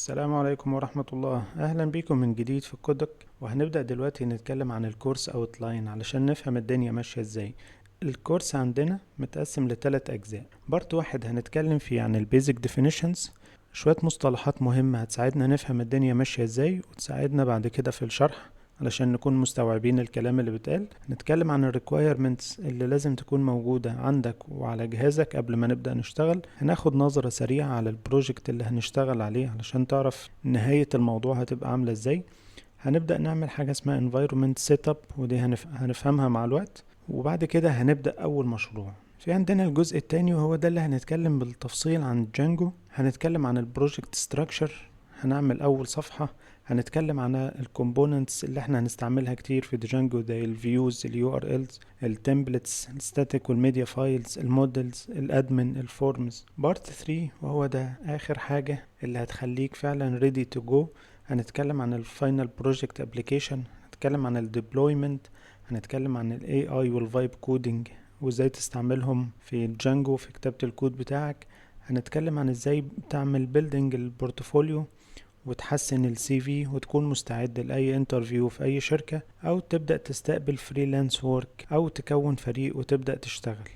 السلام عليكم ورحمة الله. أهلا بيكم من جديد في الكودك، وهنبدأ دلوقتي نتكلم عن الكورس أوتلاين علشان نفهم الدنيا ماشية ازاي. الكورس عندنا متقسم لثلاث أجزاء. بارت واحد هنتكلم فيه عن البيزك ديفينيشنز، شوية مصطلحات مهمة هتساعدنا نفهم الدنيا ماشية ازاي وتساعدنا بعد كده في الشرح علشان نكون مستوعبين الكلام اللي بيتقال. نتكلم عن ال requirements اللي لازم تكون موجودة عندك وعلى جهازك قبل ما نبدأ نشتغل. هناخد نظرة سريعة على البروجكت اللي هنشتغل عليه علشان تعرف نهاية الموضوع هتبقى عاملة ازاي. هنبدأ نعمل حاجة اسمها environment setup، ودي هنفهمها مع الوقت. وبعد كده هنبدأ أول مشروع. في عندنا الجزء التاني وهو ده اللي هنتكلم بالتفصيل عن جانجو. هنتكلم عن البروجكت ستراكشر، هنعمل أول صفحة. هنتكلم عن الكومبوننتس اللي احنا هنستعملها كتير في جانجو، زي الفيوز، اليو ار الز، التمبلتس، الستاتيك والميديا فايلز، المودلز، الادمن، الفورمز. بارت 3 وهو ده اخر حاجة اللي هتخليك فعلا ready to go. هنتكلم عن الفاينل بروجكت ابليكيشن، هنتكلم عن الديبلويمنت، هنتكلم عن الاي اي والفايب كودينج وازاي تستعملهم في جانجو في كتابة الكود بتاعك. هنتكلم عن ازاي تعمل بيلدينج البورتفوليو وتحسن السي في وتكون مستعد لأي انترفيو في أي شركة، أو تبدأ تستقبل فريلانس وورك، أو تكون فريق وتبدأ تشتغل.